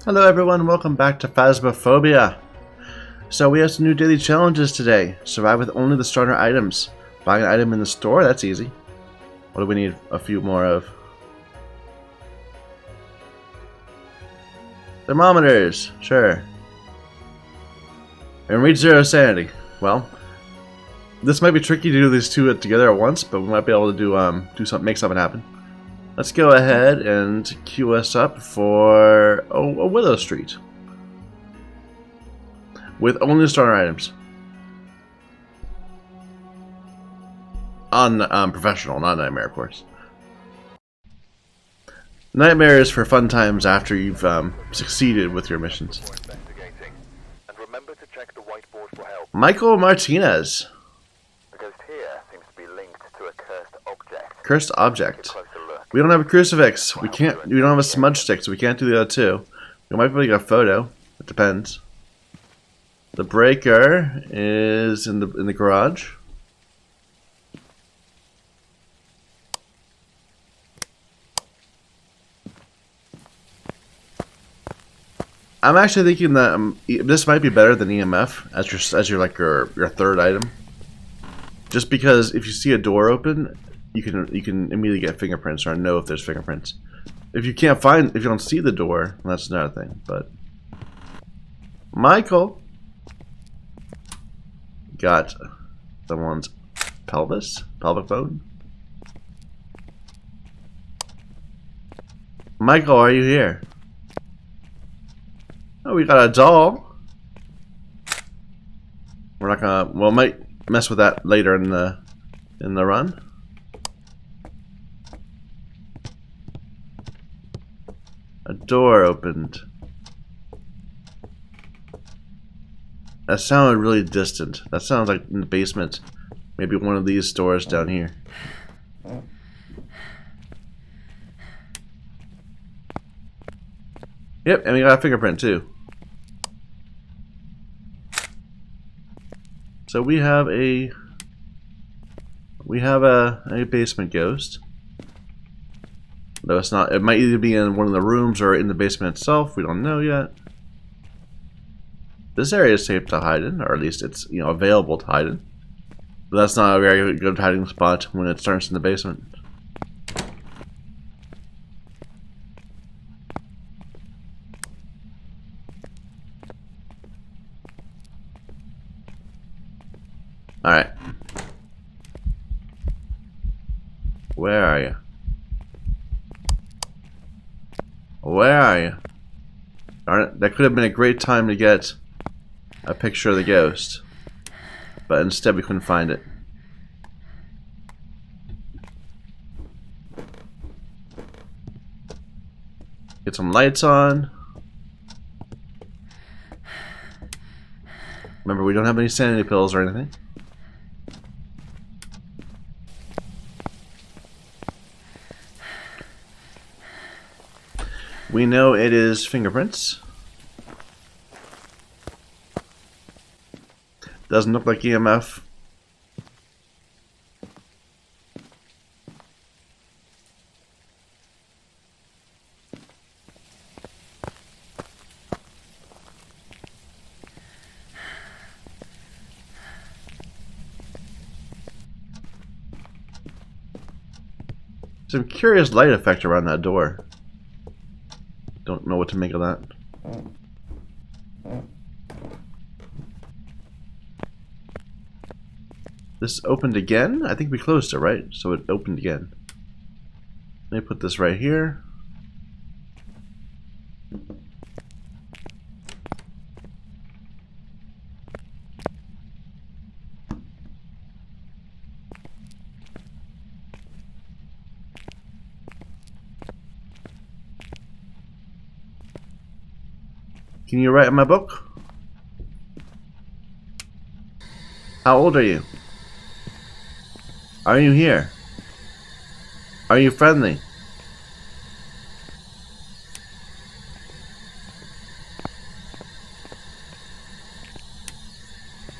Hello everyone, welcome back to Phasmophobia. So we have some new daily challenges today. Survive with only the starter items. Buy an item in the store, that's easy. What do we need a few more of? Thermometers, sure. And reach 0 sanity. Well, this might be tricky to do these two together at once, but we might be able to do something, make something happen. Let's go ahead and queue us up for a Willow Street with only starter items on professional, not nightmare, of course. Nightmare is for fun times after you've succeeded with your missions. And remember to check the whiteboard for help. Michael Martinez. The ghost here seems to be linked to a cursed object. Cursed object. Take a closer look. We don't have a crucifix. We don't have a smudge stick, so we can't do the other two. We might be able to get a photo. It depends. The breaker is in the garage. I'm actually thinking that this might be better than EMF as your third item. Just because if you see a door open, you can immediately get fingerprints or know if there's fingerprints. If you don't see the door, that's another thing. But Michael got someone's pelvic bone. Michael, are you here? Oh, we got a doll. We're not gonna. Well, might mess with that later in the run. A door opened. That sounded really distant. That sounds like in the basement. Maybe one of these doors down here. Yep, and we got a fingerprint too. So we have a basement ghost. Though it's not, it might either be in one of the rooms or in the basement itself. We don't know yet. This area is safe to hide in, or at least it's available to hide in. But that's not a very good hiding spot when it starts in the basement. All right. Where are you? Where are you? Darn it, that could have been a great time to get a picture of the ghost. But instead we couldn't find it. Get some lights on. Remember, we don't have any sanity pills or anything. We know it is fingerprints. Doesn't look like EMF. Some curious light effect around that door. Don't know what to make of that. This opened again? I think we closed it, right? So it opened again. Let me put this right here. Can you write in my book? How old are you? Are you here? Are you friendly?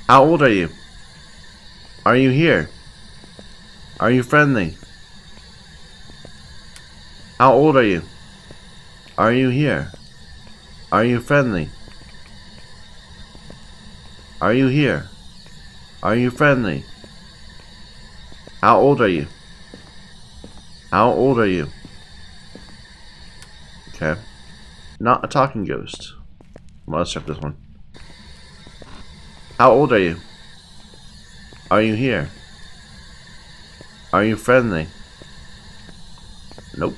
How old are you? Are you here? Are you friendly? How old are you? Are you here? Are you friendly? Are you here? Are you friendly? How old are you? How old are you? Okay. Not a talking ghost. Well, let's check this one. How old are you? Are you here? Are you friendly? Nope.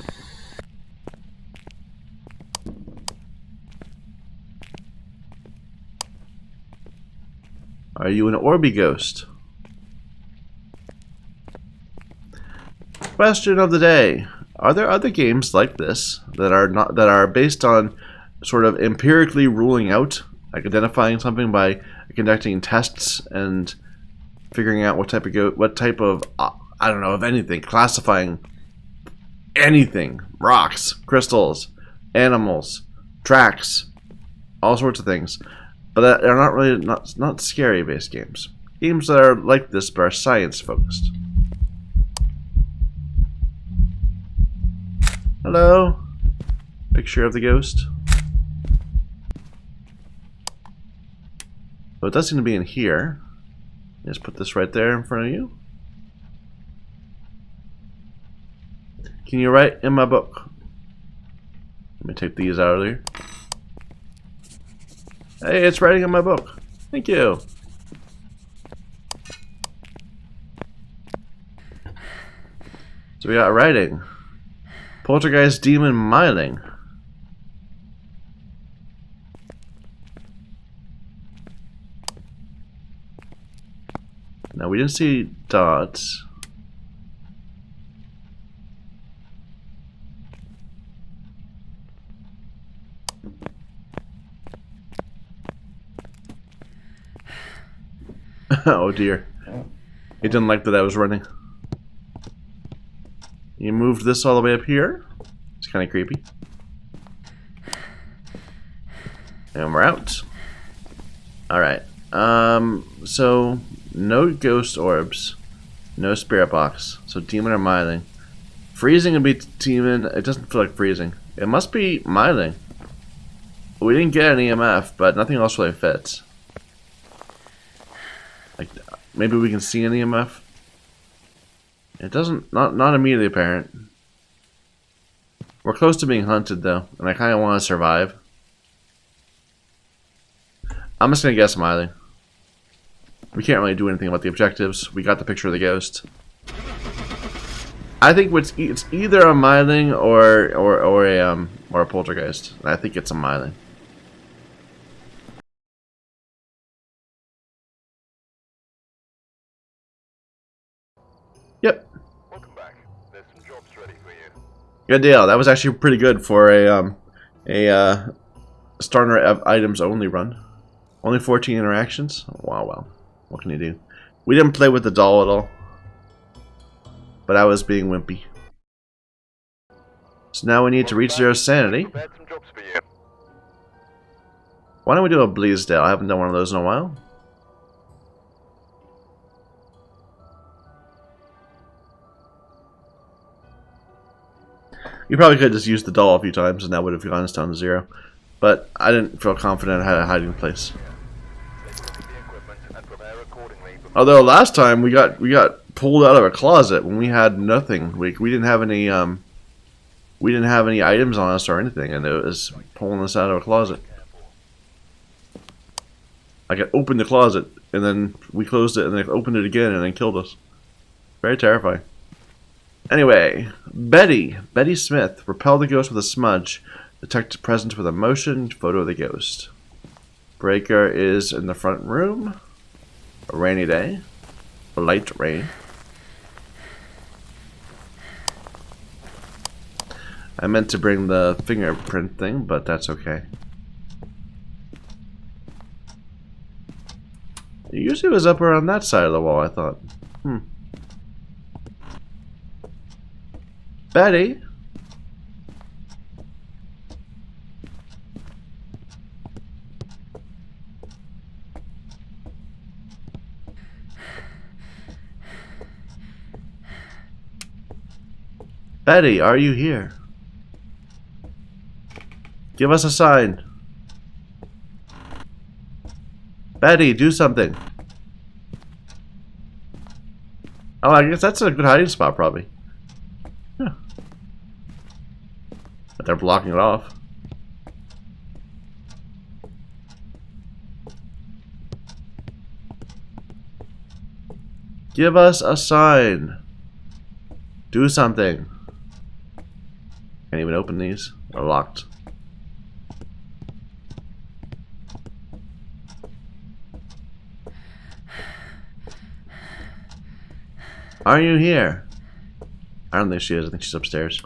Are you an Orby ghost? Question of the day. Are there other games like this that are based on sort of empirically ruling out, like identifying something by conducting tests and figuring out what type of I don't know, of anything, classifying anything, rocks, crystals, animals, tracks, all sorts of things, but they're not really not scary based games. Games that are like this but are science focused. Hello. Picture of the ghost. So it does seem to be in here. Just put this right there in front of you. Can you write in my book? Let me take these out of there. Hey, it's writing in my book. Thank you. So we got writing. Poltergeist demon miling. Now we didn't see dots. Oh dear. He didn't like that I was running. You moved this all the way up here. It's kind of creepy. And we're out. Alright. So no ghost orbs. No spirit box. So demon or miling. Freezing would be demon. It doesn't feel like freezing. It must be miling. We didn't get an EMF, but nothing else really fits. Like, maybe we can see an EMF. It doesn't, not immediately apparent. We're close to being hunted though, and I kind of want to survive. I'm just gonna guess miling. We can't really do anything about the objectives. We got the picture of the ghost. I think it's either a miling or a poltergeist. And I think it's a miling. Yep. Welcome back. There's some jobs ready for you. Good deal. That was actually pretty good for a starter of items only run. Only 14 interactions. Wow, well, what can you do? We didn't play with the doll at all, but I was being wimpy. So now we need to reach 0 sanity. Prepared some jobs for you. Why don't we do a Bleasdale? I haven't done one of those in a while. You probably could have just used the doll a few times and that would have gone us down to 0. But I didn't feel confident I had a hiding place. Although last time we got pulled out of a closet when we had nothing. We didn't have any items on us or anything, and it was pulling us out of a closet. I could open the closet and then we closed it and then opened it again and then killed us. Very terrifying. Anyway, Betty Smith, repel the ghost with a smudge, detect presence with a motion, photo of the ghost. Breaker is in the front room. A rainy day. A light rain. I meant to bring the fingerprint thing, but that's okay. It usually was up around that side of the wall, I thought. Betty? Betty, are you here? Give us a sign. Betty, do something. Oh, I guess that's a good hiding spot, probably. Yeah. But they're blocking it off. Give us a sign. Do something. Can't even open these. They're locked. Are you here? I don't think she is. I think she's upstairs.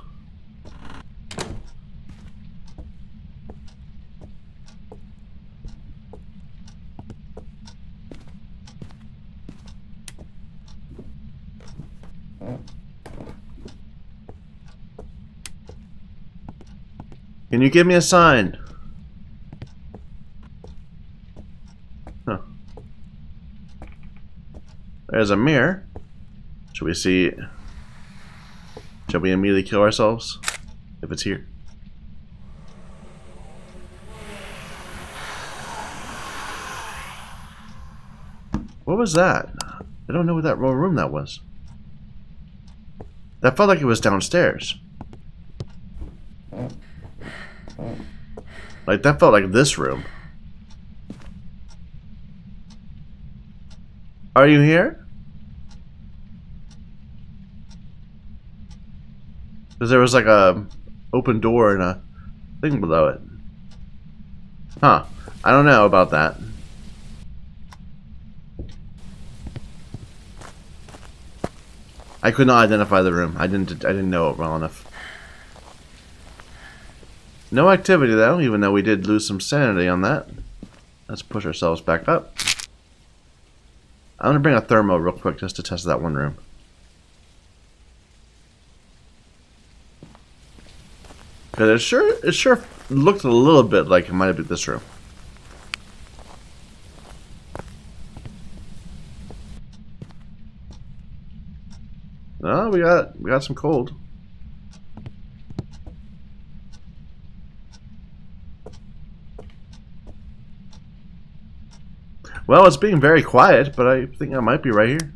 Can you give me a sign? Huh. There's a mirror. Should we see? Shall we immediately kill ourselves if it's here? What was that? I don't know what that room that was. That felt like it was downstairs. Like that felt like this room. Are you here? Because there was like a open door and a thing below it. Huh. I don't know about that. I could not identify the room. I didn't know it well enough. No activity though, even though we did lose some sanity on that. Let's push ourselves back up. I'm gonna bring a thermo real quick just to test that one room. Cause it sure looked a little bit like it might have been this room. Oh, we got some cold. Well, it's being very quiet, but I think I might be right here.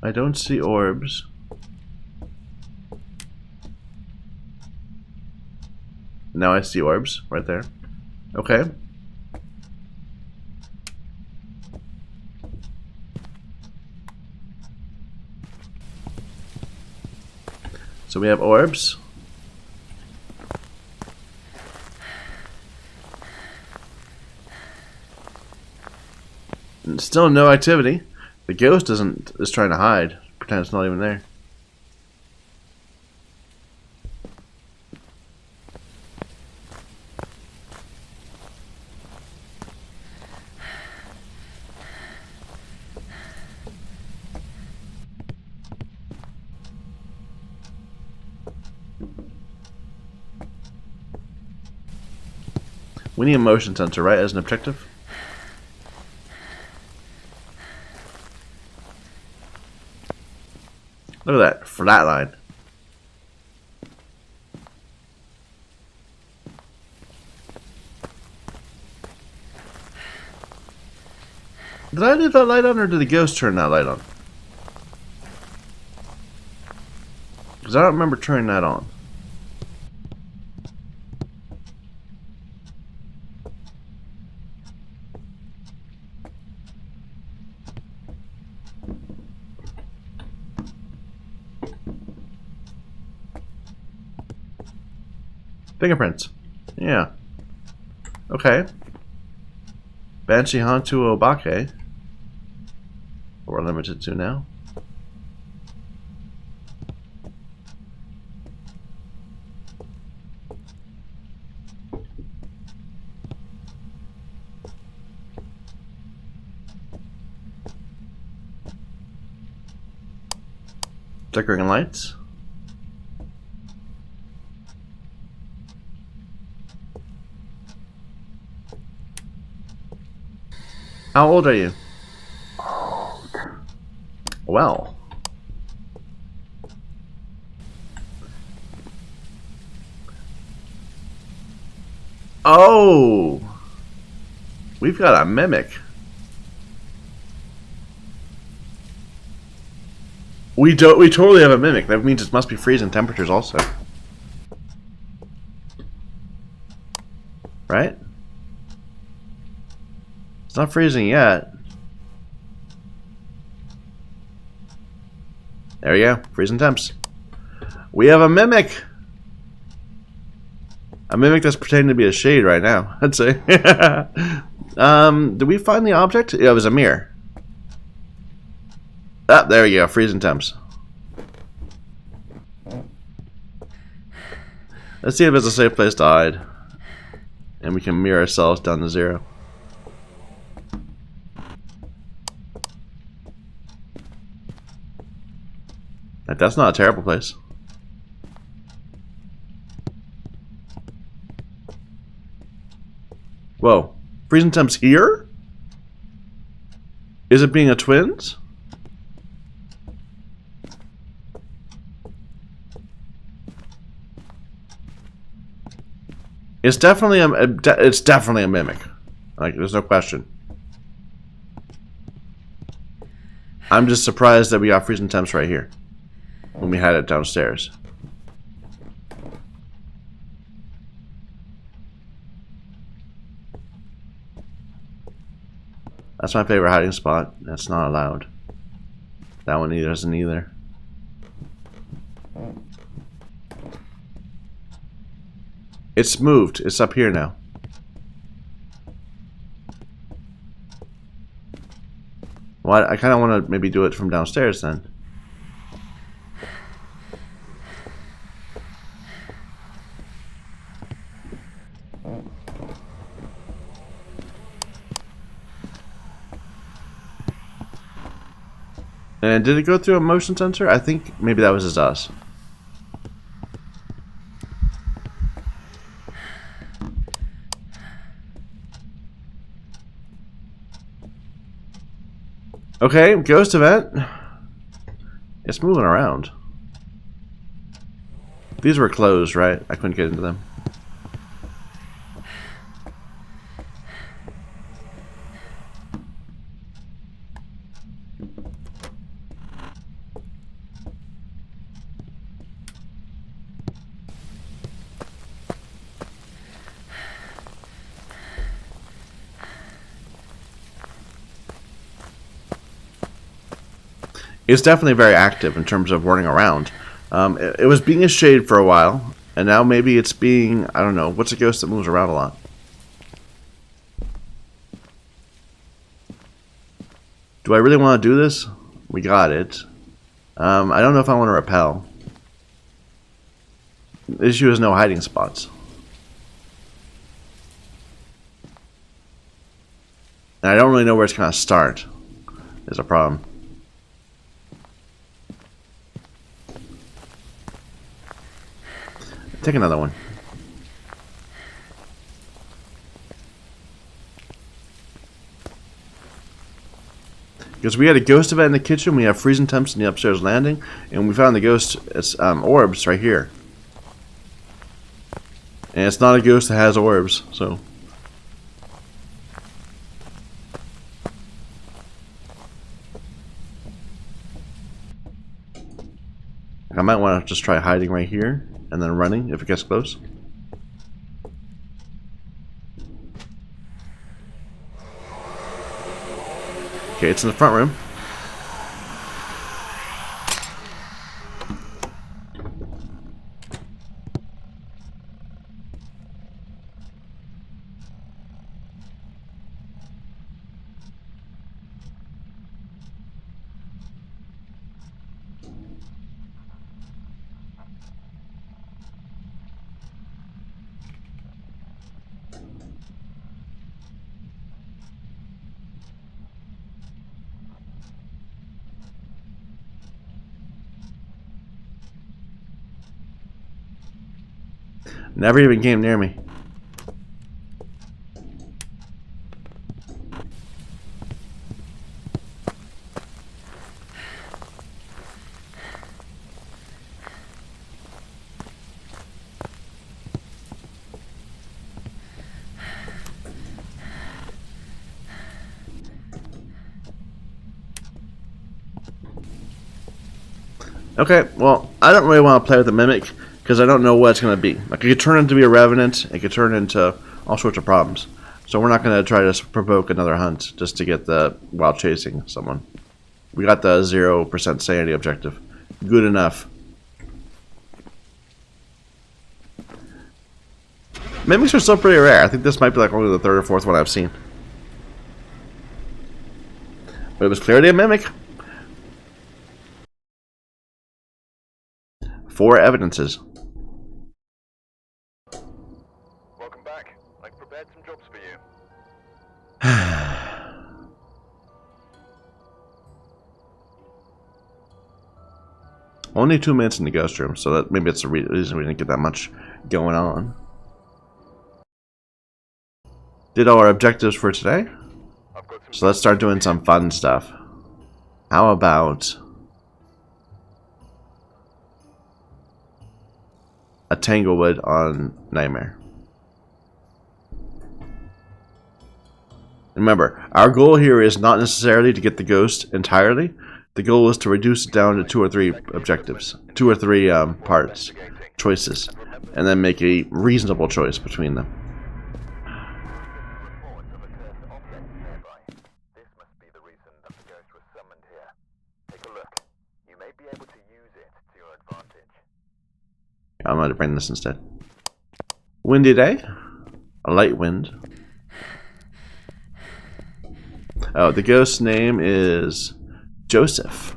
I don't see orbs. Now I see orbs right there. Okay. So we have orbs. And still no activity. The ghost is trying to hide. Pretend it's not even there. We need a motion sensor, right, as an objective? Look at that, flat line. Did I leave that light on, or did the ghost turn that light on? Because I don't remember turning that on. Fingerprints. Yeah. Okay. Banshee Hantu Obake. We're limited to now. Flickering lights. How old are you? Well. Oh! We've got a mimic. We totally have a mimic. That means it must be freezing temperatures also. Right? It's not freezing yet. There you go. Freezing temps. We have a mimic. A mimic that's pretending to be a shade right now, I'd say. Did we find the object? Yeah, it was a mirror. Ah, there you go. Freezing temps. Let's see if it's a safe place to hide. And we can mirror ourselves down to 0. That's not a terrible place. Whoa. Freezing temps here? Is it being a twins? It's definitely a mimic. Like, there's no question. I'm just surprised that we got freezing temps right here when we had it downstairs. That's my favorite hiding spot. That's not allowed. That one either isn't either. It's moved. It's up here now. Well, I kind of want to maybe do it from downstairs then. And did it go through a motion sensor? I think maybe that was just us. Okay, ghost event. It's moving around. These were closed, right? I couldn't get into them. It's definitely very active in terms of running around. It was being a shade for a while, and now maybe it's being, I don't know, what's a ghost that moves around a lot? Do I really want to do this? We got it. I don't know if I want to repel. The issue is no hiding spots. And I don't really know where it's going to start. Is a problem. Take another one. Because we had a ghost event in the kitchen, we have freezing temps in the upstairs landing, and we found the ghost orbs right here. And it's not a ghost that has orbs, so. I might want to just try hiding right here. And then running if it gets close. Okay, it's in the front room. Never even came near me. Okay, well, I don't really want to play with the Mimic because I don't know what it's going to be. Like, it could turn into be a Revenant, it could turn into all sorts of problems. So we're not going to try to provoke another hunt just to get the while chasing someone. We got the 0% sanity objective. Good enough. Mimics are still pretty rare. I think this might be like only the third or fourth one I've seen. But it was clearly a Mimic. 4 evidences. Welcome back. I've prepared some jobs for you. Only 2 minutes in the ghost room, so that maybe it's the reason we didn't get that much going on. Did all our objectives for today. So let's start doing some fun stuff. How about a Tanglewood on Nightmare? Remember, our goal here is not necessarily to get the ghost entirely. The goal is to reduce it down to 2 or 3 objectives, 2 or 3 parts, choices, and then make a reasonable choice between them. This must be the reason that the ghost was summoned here. Take a look. You may be able to use it to your advantage. I'm going to bring this instead. Windy day. A light wind. Oh, the ghost's name is Joseph.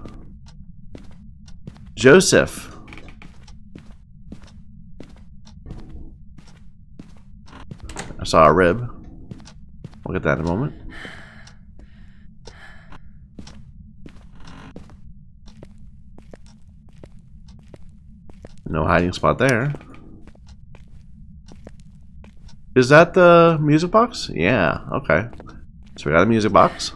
Joseph. I saw a rib. We'll get that in a moment. No hiding spot there. Is that the music box? Yeah, okay. So we got a music box.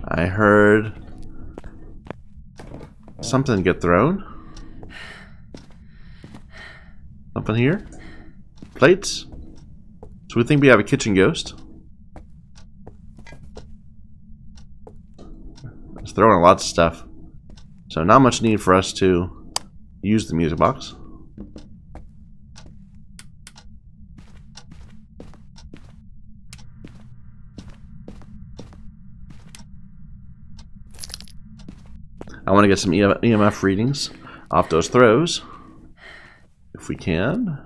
I heard something get thrown. Something here? Plates? So we think we have a kitchen ghost. It's throwing lots of stuff. So not much need for us to use the music box. I want to get some EMF readings off those throws. If we can.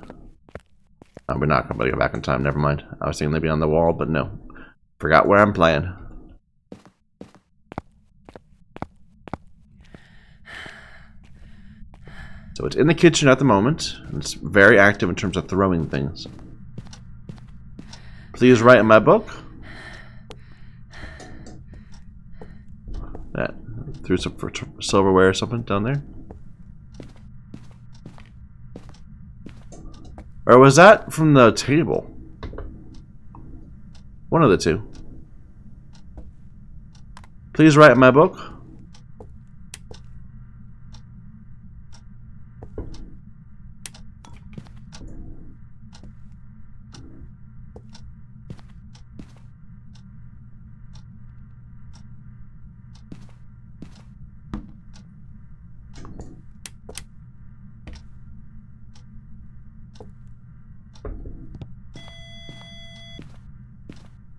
Oh, we're not going to go back in time. Never mind. I was thinking they'd be on the wall, but no. Forgot where I'm playing. So it's in the kitchen at the moment. And it's very active in terms of throwing things. Please write in my book. That threw some silverware or something down there. Or was that from the table? One of the two. Please write in my book.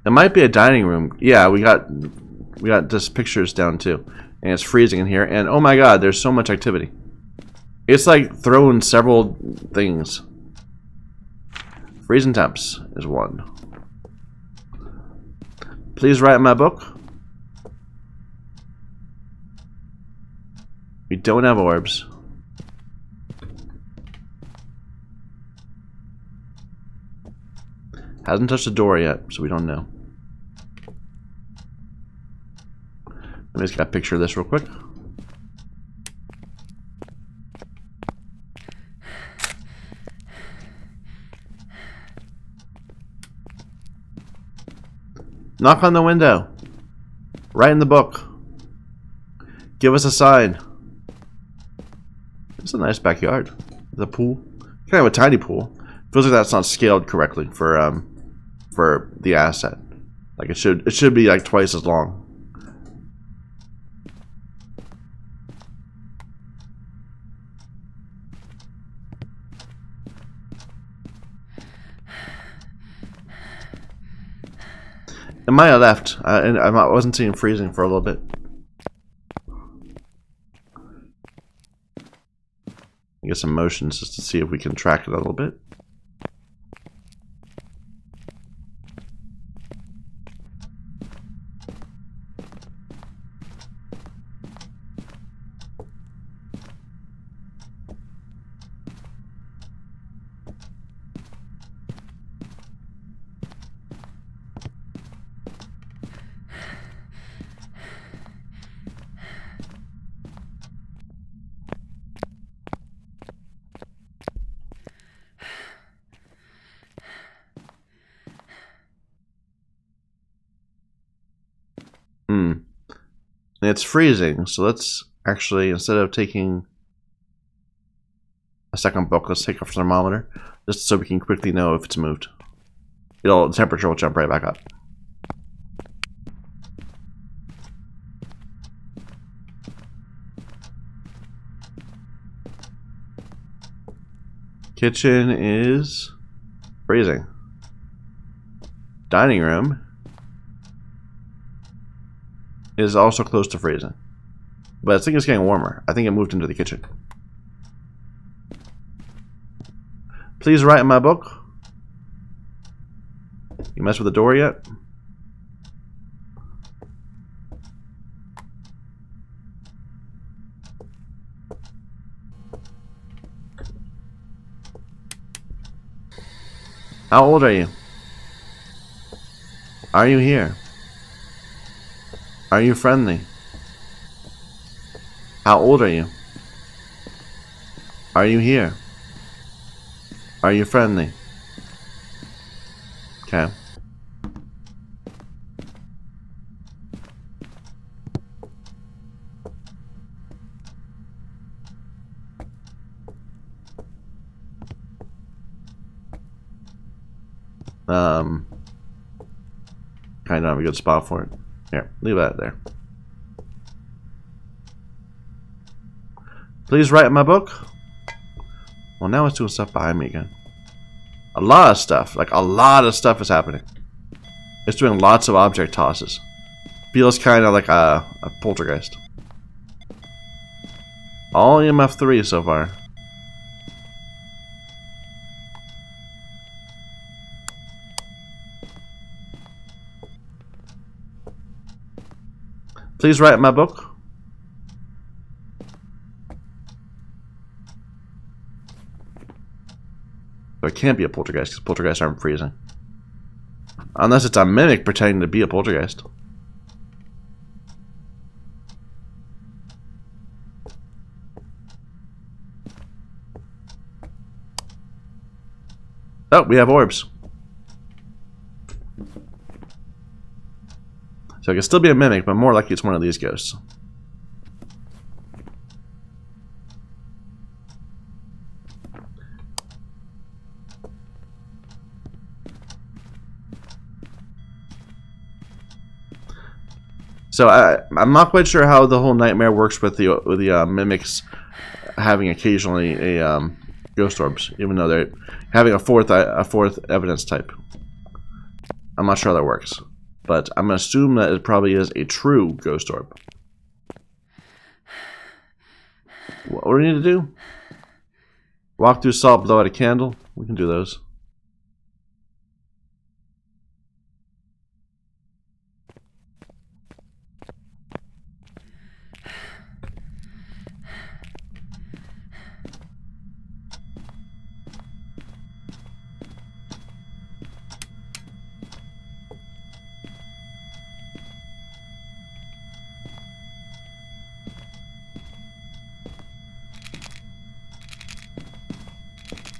It might be a dining room. Yeah, we got just pictures down too. And it's freezing in here. And oh my god, there's so much activity. It's like throwing several things. Freezing temps is one. Please write in my book. We don't have orbs. Hasn't touched the door yet, so we don't know. Let me just get a picture of this real quick. Knock on the window. Write in the book. Give us a sign. It's a nice backyard. The pool. Kind of a tiny pool. Feels like that's not scaled correctly for the asset. Like it should be like twice as long. It might have left. And I wasn't seeing freezing for a little bit. Get some motions just to see if we can track it a little bit. And it's freezing, so let's actually, instead of taking a second book, let's take a thermometer, just so we can quickly know if it's moved. The temperature will jump right back up. Kitchen is freezing. Dining room is also close to freezing. But I think it's getting warmer. I think it moved into the kitchen. Please write in my book. You messed with the door yet? How old are you? Are you here? Are you friendly? How old are you? Are you here? Are you friendly? Okay. Kind of have a good spot for it. Here, leave that there. Please write in my book. Well, now it's doing stuff behind me again. A lot of stuff. Like, a lot of stuff is happening. It's doing lots of object tosses. Feels kind of like a poltergeist. All EMF 3 so far. Please write in my book. So it can't be a poltergeist because poltergeists aren't freezing. Unless it's a mimic pretending to be a poltergeist. Oh, we have orbs. So it can still be a mimic, but more likely it's one of these ghosts. So I'm not quite sure how the whole nightmare works with the mimics having occasionally a ghost orbs, even though they're having a fourth evidence type. I'm not sure how that works, but I'm gonna assume that it probably is a true ghost orb. What do we need to do? Walk through salt, blow out a candle. We can do those.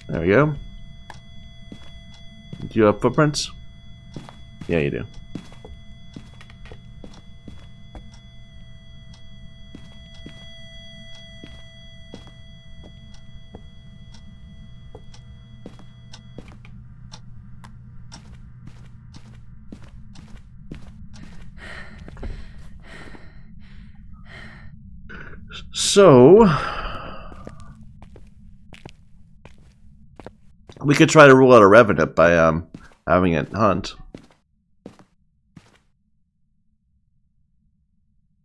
There we go. Do you have footprints? Yeah, you do. So we could try to rule out a revenant by having it hunt.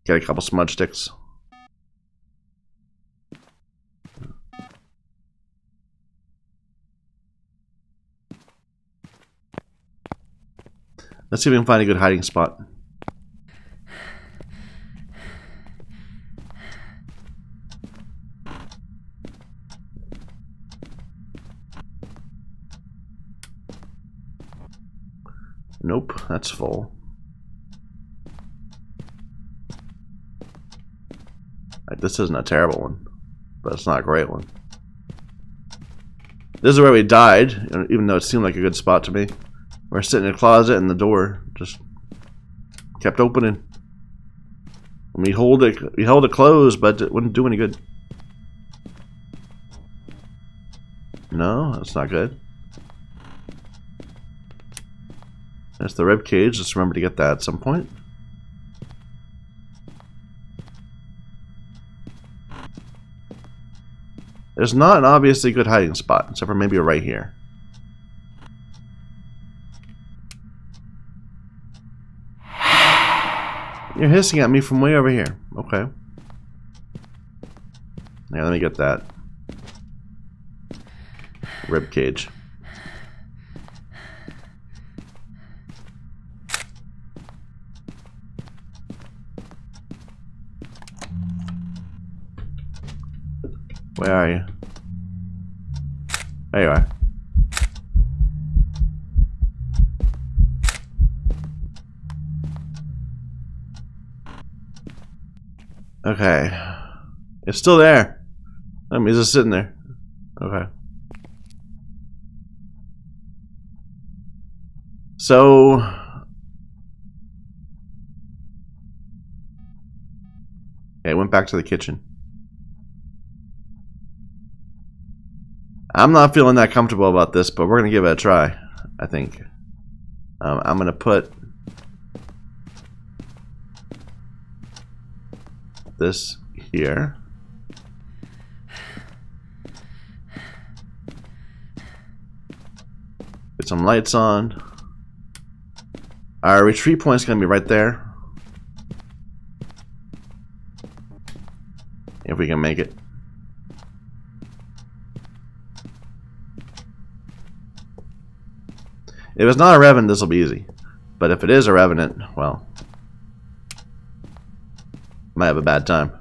Get a couple smudge sticks. Let's see if we can find a good hiding spot. Nope, that's full. This isn't a terrible one, but it's not a great one. This is where we died, even though it seemed like a good spot to me. We're sitting in a closet and the door just kept opening. And we held it closed, but it wouldn't do any good. No, that's not good. There's the rib cage. Just remember to get that at some point. There's not an obviously good hiding spot, except for maybe right here. You're hissing at me from way over here. Okay. Yeah, let me get that. Rib cage. Where are you? There you are. Okay. It's still there. I mean, it's just sitting there. Okay. So... Okay, went back to the kitchen. I'm not feeling that comfortable about this, but we're going to give it a try, I think. I'm going to put this here. Get some lights on. Our retreat point is going to be right there. If we can make it. If it's not a revenant, this will be easy. But if it is a revenant, well, might have a bad time.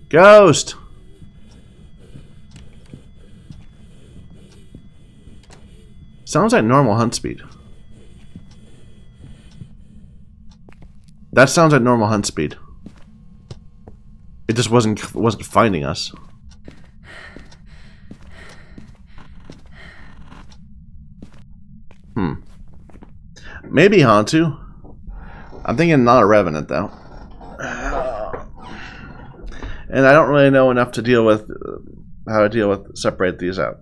Ghost! Sounds like normal hunt speed. That sounds like normal hunt speed. It just wasn't finding us. Maybe Hantu. I'm thinking not a revenant though. And I don't really know enough to deal with how to separate these out.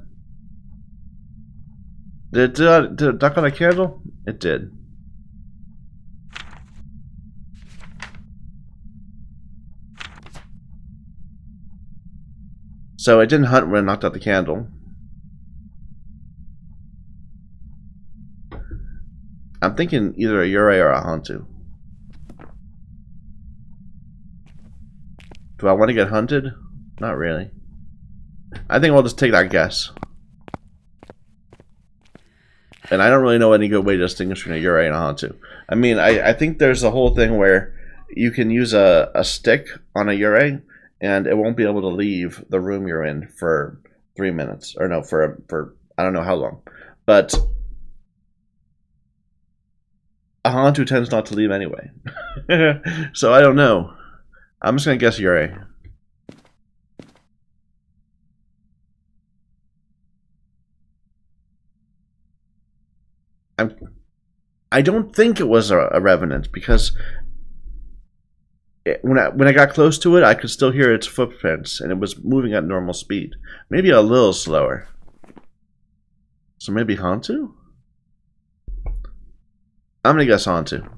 Did it duck on a candle? It did. So it didn't hunt when it knocked out the candle. I'm thinking either a Yurei or a Hantu. Do I want to get hunted? Not really. I think we'll just take that guess. And I don't really know any good way to distinguish between a Yurei and a Hantu. I mean, I think there's a whole thing where you can use a stick on a Yurei and it won't be able to leave the room you're in for 3 minutes. Or no, for I don't know how long. But a Hantu tends not to leave anyway. So I don't know. I'm just gonna guess Yuri. I don't think it was a revenant because when I got close to it, I could still hear its footprints, and it was moving at normal speed. Maybe a little slower. So maybe Hantu? I'm gonna guess Hantu.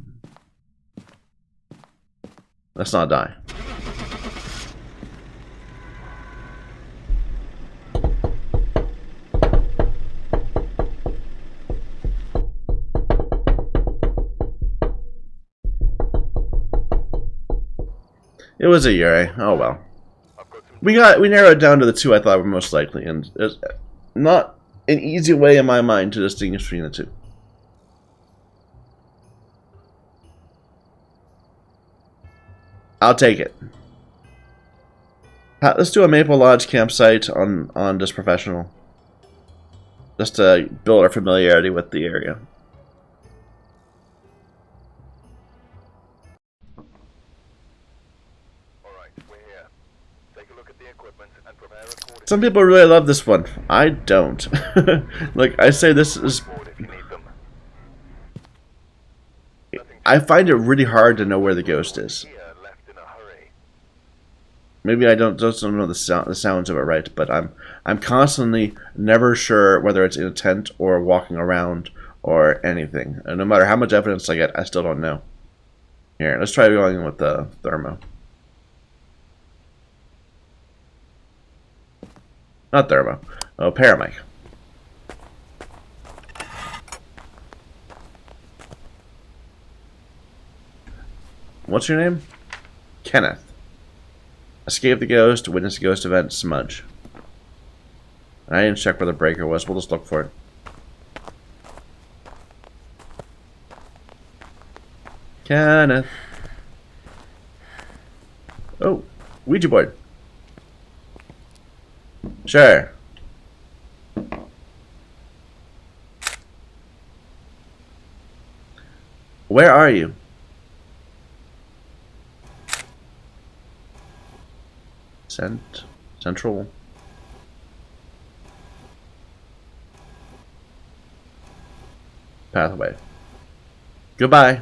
Let's not die. It was a Yuri. Oh well. We narrowed it down to the two I thought were most likely, and there's not an easy way in my mind to distinguish between the two. I'll take it. Let's do a Maple Lodge campsite on this professional, just to build our familiarity with the area. Some people really love this one. I don't. Like I say, this is. I find it really hard to know where the ghost is. Maybe I don't know the sounds of it right, but I'm constantly never sure whether it's in a tent or walking around or anything. And no matter how much evidence I get, I still don't know. Here, let's try going with the thermo. Not thermo. Oh, paramic. What's your name? Kenneth. Escape the ghost, witness the ghost event, smudge. I didn't check where the breaker was. We'll just look for it. Kenneth. Oh, Ouija board. Sure. Where are you? Central. Pathway. Goodbye.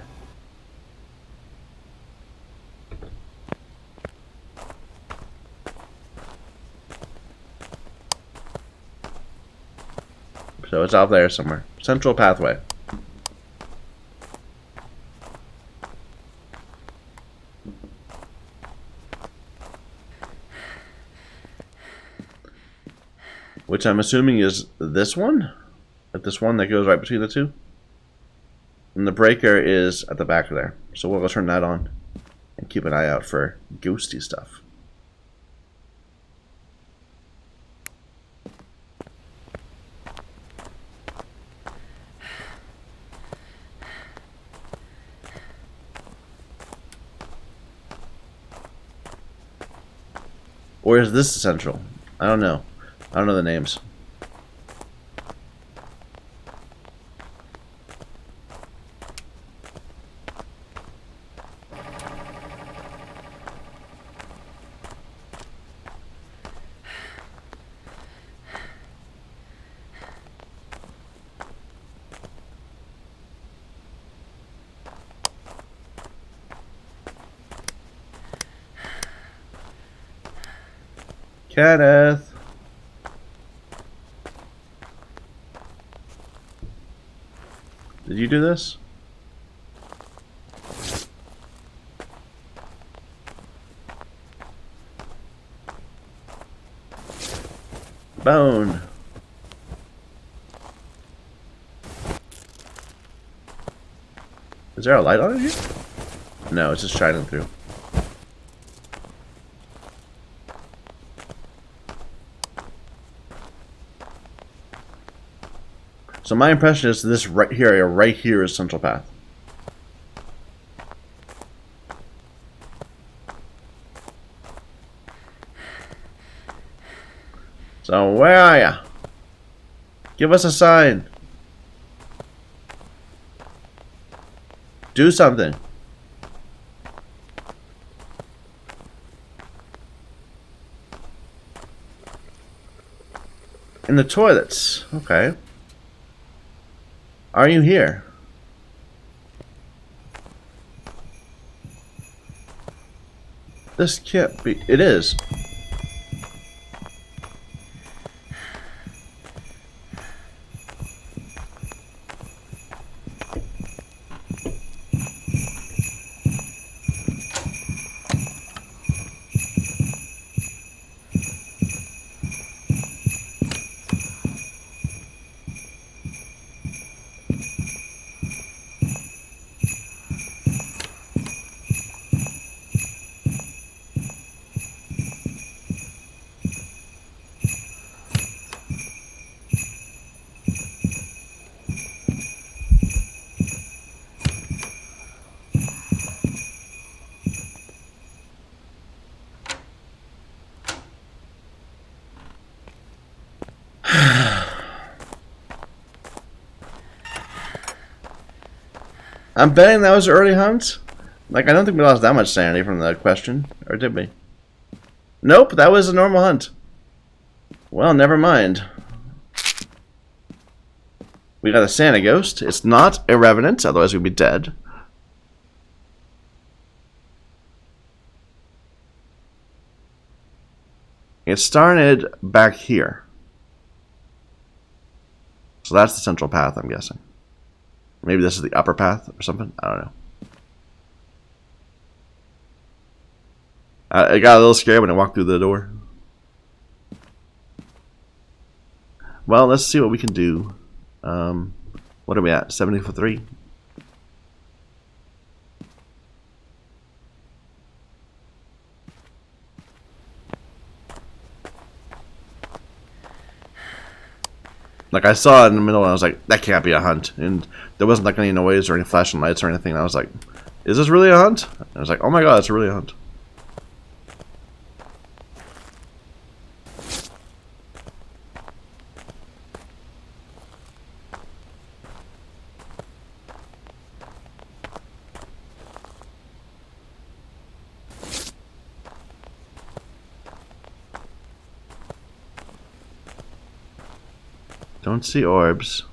So it's out there somewhere. Central pathway. Which I'm assuming is this one? Like this one that goes right between the two? And the breaker is at the back there. So we'll go turn that on and keep an eye out for ghosty stuff. Or is this central? I don't know. I don't know the names. Kenneth. Did you do this? Bone. Is there a light on it here? No, it's just shining through. So my impression is this right here is Central Path. So where are ya? Give us a sign. Do something. In the toilets. Okay. Are you here? This can't be. It is. I'm betting that was an early hunt. Like, I don't think we lost that much sanity from the question. Or did we? Nope, that was a normal hunt. Well, never mind. We got a Santa ghost. It's not a revenant, otherwise we'd be dead. It started back here. So that's the central path, I'm guessing. Maybe this is the upper path or something. I don't know. I got a little scared when I walked through the door. Well, let's see what we can do. What are we at? 73? Like, I saw it in the middle and I was like, that can't be a hunt. And there wasn't like any noise or any flashing lights or anything. And I was like, is this really a hunt? And I was like, oh my god, it's really a hunt. Don't see orbs.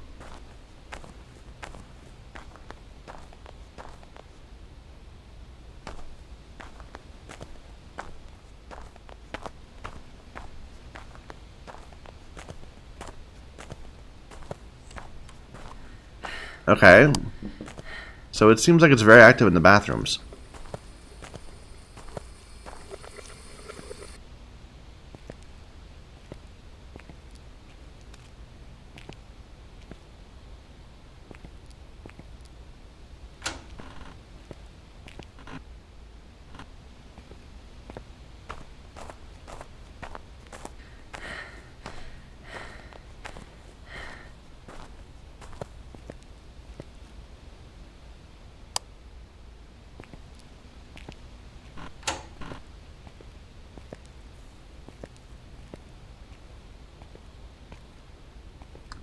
Okay. So it seems like it's very active in the bathrooms.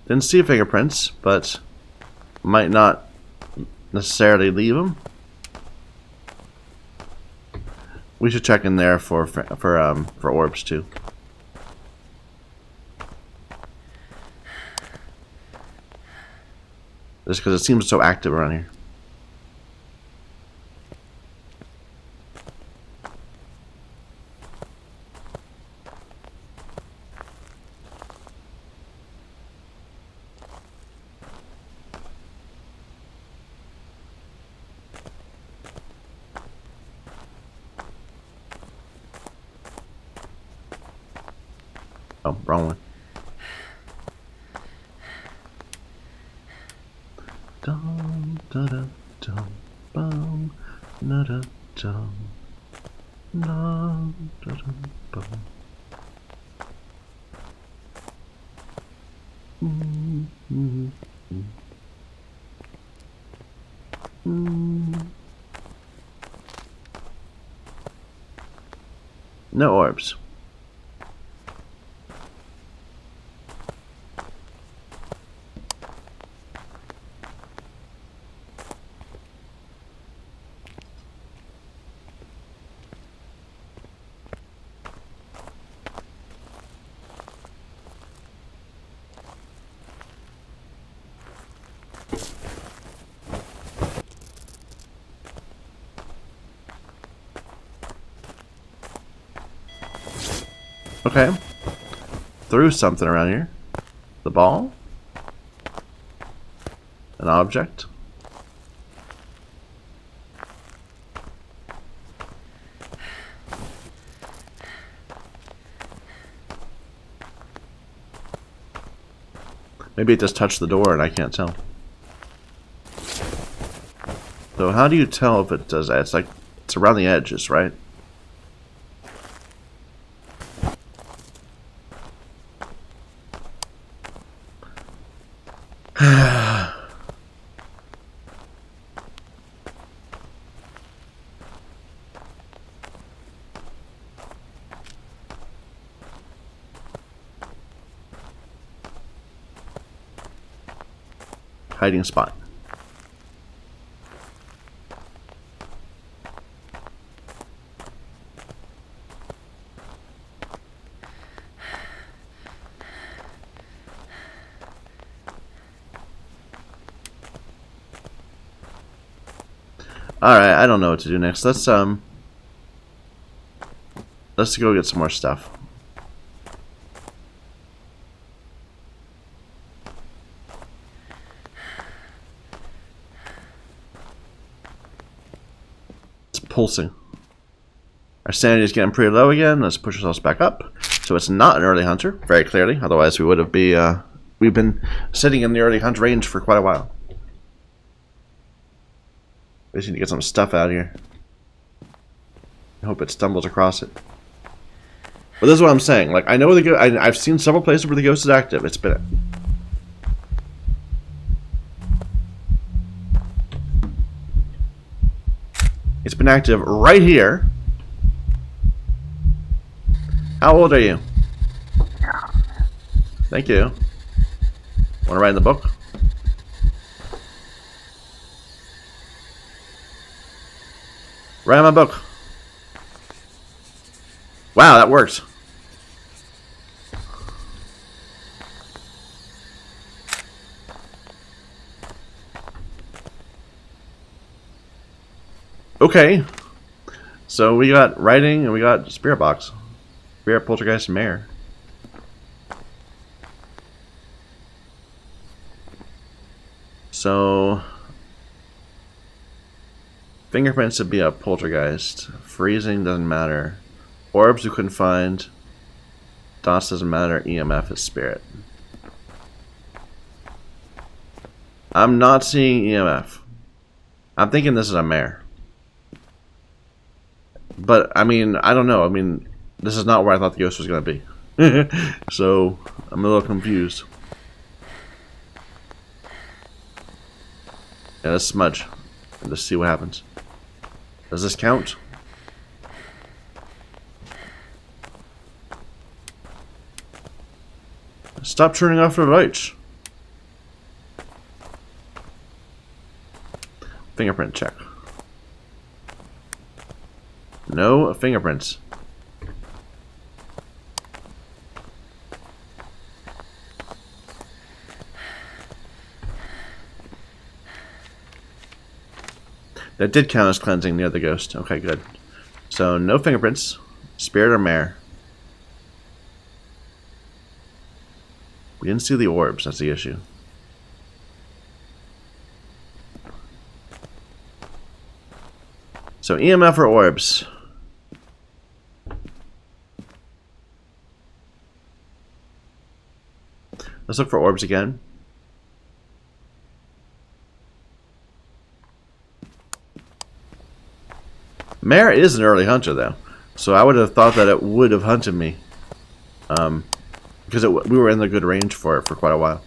Didn't see fingerprints, but might not necessarily leave them. We should check in there for orbs too. Just because it seems so active around here. Oh, wrong one. Dum da da dum bum da da dum dum da da bum. No orbs. Okay. Threw something around here. The ball? An object? Maybe it just touched the door and I can't tell. So how do you tell if it does that? It's like, it's around the edges, right? Hiding spot. Alright, I don't know what to do next. Let's go get some more stuff. It's pulsing. Our sanity is getting pretty low again. Let's push ourselves back up. So it's not an early hunter, very clearly. Otherwise we would have we've been sitting in the early hunt range for quite a while. We just need to get some stuff out here. I hope it stumbles across it. But this is what I'm saying. Like, I know I've seen several places where the ghost is active. It's been active right here. How old are you? Thank you. Want to write in the book? Write in my book. Wow, that worked. Okay. So we got writing and we got spirit box. Spirit, poltergeist, and mare. So fingerprints would be a poltergeist. Freezing doesn't matter. Orbs we couldn't find. Dots doesn't matter. EMF is spirit. I'm not seeing EMF. I'm thinking this is a mare. But, I mean, I don't know. I mean, this is not where I thought the ghost was going to be. So, I'm a little confused. Yeah, let's smudge. Let's see what happens. Does this count? Stop turning off the lights. Fingerprint check. No fingerprints. That did count as cleansing near the ghost. Okay, good. So, no fingerprints. Spirit or mare. We didn't see the orbs, that's the issue. So, EMF or orbs? Let's look for orbs again. Mare is an early hunter, though. So I would have thought that it would have hunted me. Because we were in the good range for it for quite a while.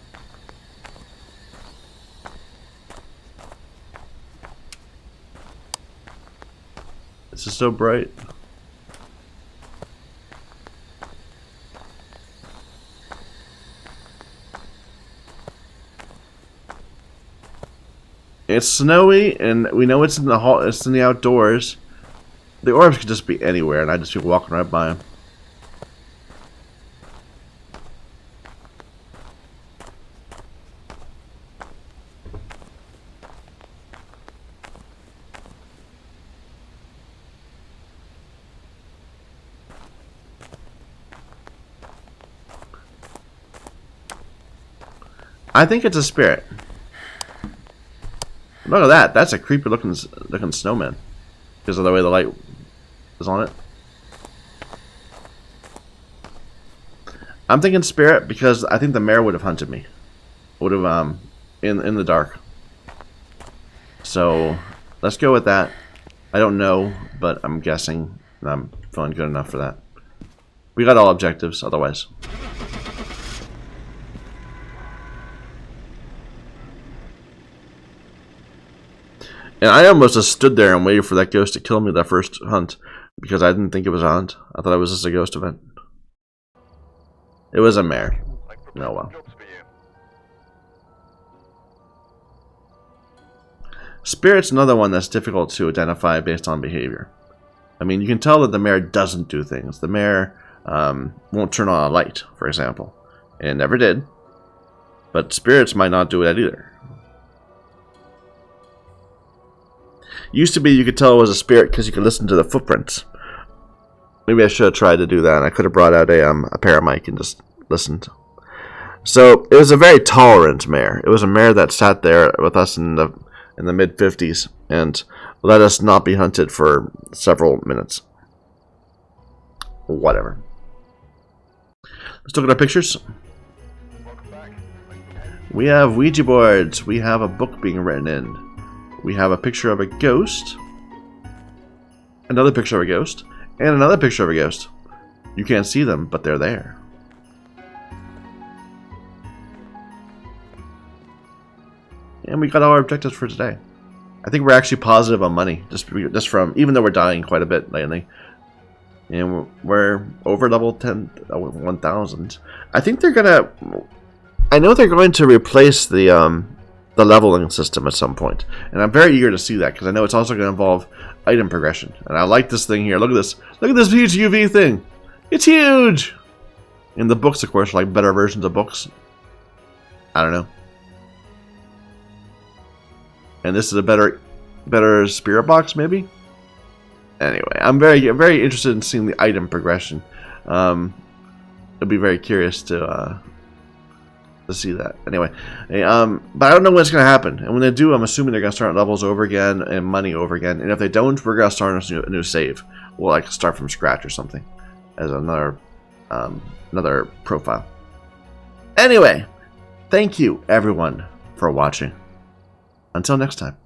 This is so bright. It's snowy, and we know it's in the hall. It's in the outdoors. The orbs could just be anywhere, and I'd just be walking right by them. I think it's a spirit. Look at that. That's a creepy looking snowman. Because of the way the light is on it. I'm thinking spirit because I think the mayor would have hunted me. Would have in the dark. So let's go with that. I don't know, but I'm guessing. And I'm feeling good enough for that. We got all objectives otherwise. And I almost just stood there and waited for that ghost to kill me that first hunt. Because I didn't think it was a hunt. I thought it was just a ghost event. It was a mare. Oh well. Spirit's another one that's difficult to identify based on behavior. I mean, you can tell that the mare doesn't do things. The mare won't turn on a light, for example. And it never did. But spirits might not do that either. Used to be you could tell it was a spirit because you could listen to the footprints. Maybe I should have tried to do that. I could have brought out a paramic and just listened. So it was a very tolerant mare. It was a mare that sat there with us in the mid-50s and let us not be hunted for several minutes. Whatever. Let's look at our pictures. We have Ouija boards. We have a book being written in. We have a picture of a ghost. Another picture of a ghost. And another picture of a ghost. You can't see them, but they're there. And we got all our objectives for today. I think we're actually positive on money. Just from, even though we're dying quite a bit lately. And we're over level 1,000. I think they're gonna... I know they're going to replace the leveling system at some point. And I'm very eager to see that, because I know it's also going to involve item progression. And I like this thing here. Look at this. Look at this huge UV thing. It's huge! And the books, of course, are like better versions of books. I don't know. And this is a better spirit box, maybe? Anyway, I'm very interested in seeing the item progression. I'll be very curious to see that. Anyway, but I don't know when it's going to happen. And when they do, I'm assuming they're going to start levels over again and money over again. And if they don't, we're going to start a new save. We'll like start from scratch or something as another profile. Anyway, thank you everyone for watching. Until next time.